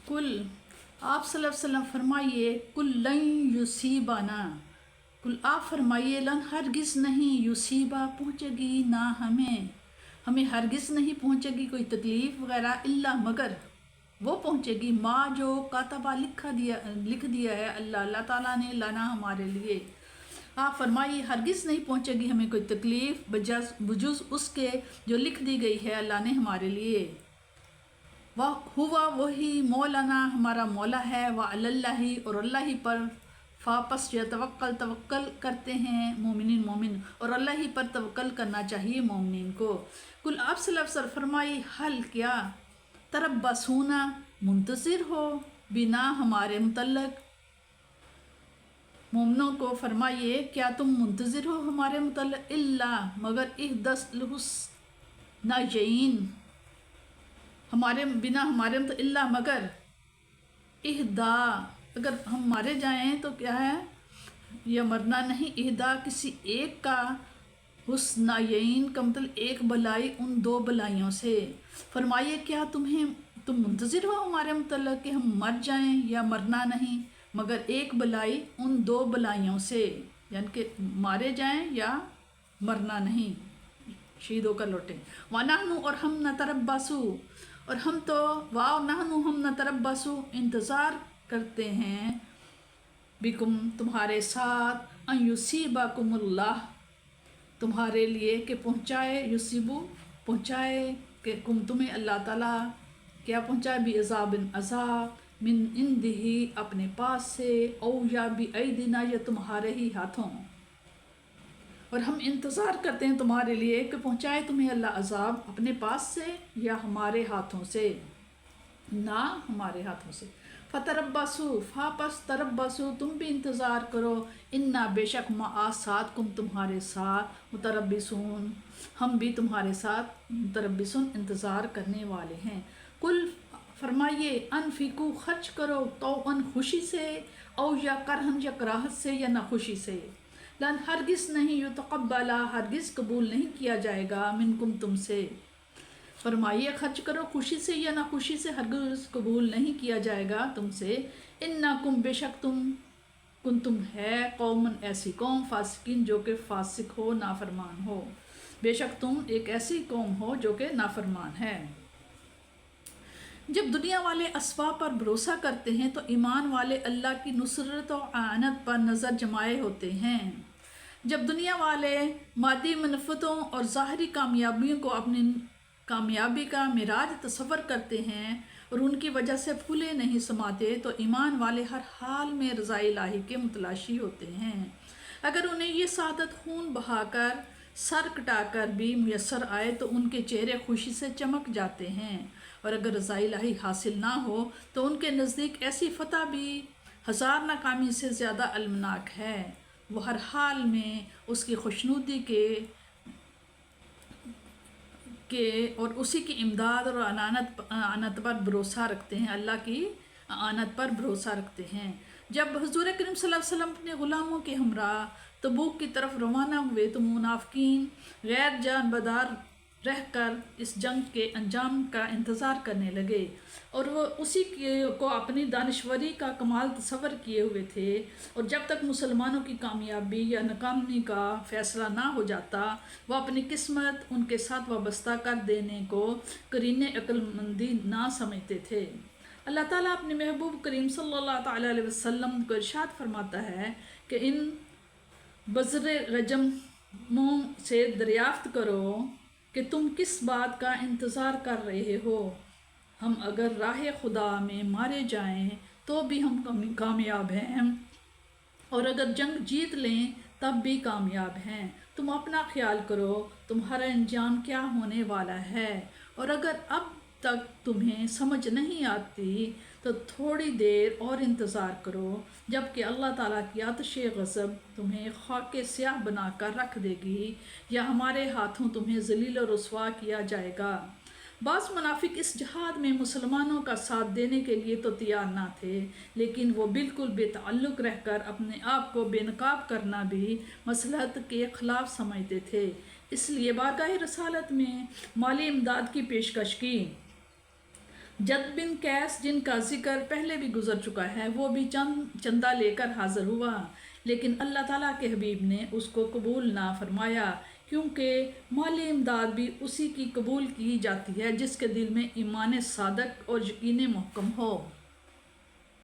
कुल आप सल्लल्लाहु अलैहि वसल्लम फरमाइए, कुल लन युसीबाना, कुल आप फरमाइए, लन हरगिज़ नहीं, युसीबा पहुँचेगी ना हमें हरगिज़ नहीं पहुँचेगी कोई तकलीफ़ वगैरह, इल्ला मगर वो पहुँचेगी माँ जो कातबा लिख दिया है अल्लाह ताला ने लाना हमारे लिए। आप फरमाइए हरगिज़ नहीं पहुँचेगी हमें कोई तकलीफ़ बजुज़ उसके जो लिख दी गई है अल्लाह ने हमारे लिए। वह हुआ वही मौलाना हमारा मौला है, वह अल्लाही और अल्लाह ही पर फापस या तवक्कल करते हैं मोमिन और अल्लाह ही पर तवक्कल करना चाहिए मोमिन को। कुल आप सल्लल्लाहु फरमाई हल क्या तरब्बसूना मुंतज़िर हो बिना हमारे मुतल्लक, मोमिनों को फरमाइए क्या तुम मुंतज़िर हो हमारे मुतल्लक, इल्ला मगर इहदसल हुस्नयैन, हमारे बिना हमारे मतलब इल्ला मगर इहदा, अगर हम मारे जाएं तो क्या है यह मरना नहीं, इहदा किसी एक का, हुस्नयैन का मतलब एक भलाई उन दो भलाइयों से। फरमाइए क्या तुम मुंतज़िर हो हमारे मतलब कि हम मर जाएं या मरना नहीं, मगर एक भलाई उन दो भलाइयों से, यानी कि मारे जाएं या मरना नहीं, शहीद होकर लौटें। वनाहनु और हम नतरब्बसु, और हम तो वाह नहनु हम नतरब्बसु इंतज़ार करते हैं, बिकुम तुम्हारे साथ, अन युसीबकुमुल्लाह तुम्हारे लिए कि पहुँचाए, युसीबु पहुँचाए, कि कुम तुम्हें अल्लाह ताला क्या पहुँचाए, भी अज़ाबिन अज़ाब, मिन इंदिही अपने पास से, औ या भी ऐदिना या तुम्हारे ही हाथों, और हम इंतज़ार करते हैं तुम्हारे लिए कि पहुँचाए तुम्हें अल्लाह अज़ाब अपने पास से या हमारे हाथों से, ना हमारे हाथों से। फ़तरब्बसु फापस तरब्बसु तुम भी इंतज़ार करो, इन्ना बेशक मा साथ कुम तुम्हारे साथ, मुतरब्बिसून हम भी तुम्हारे साथ मुतरब्बिसून इंतज़ार करने वाले हैं। कुल फरमाइए अनफिकू खर्च करो, तो अन खुशी से, औ या करहन या कराहत से या नाखुशी से, लन हरगिज़ नहीं युतक़ब्बला हरगिज़ कबूल नहीं किया जाएगा, मिनकुम तुमसे, फरमाइए खर्च करो खुशी से या नाखुशी से, हरगिज़ कबूल नहीं किया जाएगा तुमसे। इन्नकुम बेशक तुम है कौमन ऐसी कौम, फासिकिन जो कि फासिक हो नाफरमान हो, बेशक तुम एक ऐसी कौम हो जो कि नाफरमान है। जब दुनिया वाले असबाब पर भरोसा करते हैं तो ईमान वाले अल्लाह की नुसरत और आनत पर नज़र जमाए होते हैं। जब दुनिया वाले मादी मनफ़तों और ज़ाहरी कामयाबियों को अपनी कामयाबी का मिराज तस्वर करते हैं और उनकी वजह से फूले नहीं समाते, तो ईमान वाले हर हाल में रज़ाए इलाही के मुतलाशी होते हैं। अगर उन्हें ये सादत खून बहाकर सर कटाकर भी मुयस्सर आए तो उनके चेहरे खुशी से चमक जाते हैं, और अगर रज़ाए इलाही हासिल ना हो तो उनके नज़दीक ऐसी फ़तह भी हज़ार नाकामी से ज़्यादा अलमनाक है। वो हर हाल में उसकी खुशनुदी के और उसी की इमदाद और आनत पर भरोसा रखते हैं, अल्लाह की आनत पर भरोसा रखते हैं। जब हुज़ूर करीम सल्लल्लाहु अलैहि वसल्लम अपने ग़ुलामों के हमरा तबूक की तरफ रवाना हुए तो मुनाफिकीन गैर जानबदार रहकर इस जंग के अंजाम का इंतज़ार करने लगे, और वो उसी को अपनी दानिश्वरी का कमाल तस्वर किए हुए थे, और जब तक मुसलमानों की कामयाबी या नाकामी का फ़ैसला ना हो जाता वह अपनी किस्मत उनके साथ वाबस्ता कर देने को करीने अक्लमंदी ना समझते थे। अल्लाह ताला अपने महबूब करीम सल्लल्लाहु अलैहि वसल्लम को इरशाद फरमाता है कि इन बज़्र रजमों से दरियाफ्त करो कि तुम किस बात का इंतज़ार कर रहे हो। हम अगर राह खुदा में मारे जाएं तो भी हम कामयाब हैं, और अगर जंग जीत लें तब भी कामयाब हैं। तुम अपना ख्याल करो तुम्हारा अंजाम क्या होने वाला है, और अगर अब तक तुम्हें समझ नहीं आती तो थोड़ी देर और इंतज़ार करो, जबकि अल्लाह ताला की आतिश ग़ज़ब तुम्हें खाके स्याह बनाकर रख देगी, या हमारे हाथों तुम्हें ज़लील और रुस्वा किया जाएगा। बाज़ मुनाफिक इस जहाद में मुसलमानों का साथ देने के लिए तो तैयार ना थे, लेकिन वो बिल्कुल बेताल्लुक़ रहकर अपने आप को बेनकाब करना भी मसलहत के ख़िलाफ़ समझते थे। इसलिए बारगाह रसालत में माली इमदाद की पेशकश की। جد بن قیس جن کا ذکر پہلے بھی گزر چکا ہے، وہ بھی چندہ لے کر حاضر ہوا، لیکن اللہ تعالیٰ کے حبیب نے اس کو قبول نہ فرمایا، کیونکہ مالی امداد بھی اسی کی قبول کی جاتی ہے جس کے دل میں ایمان صادق اور یقین محکم ہو۔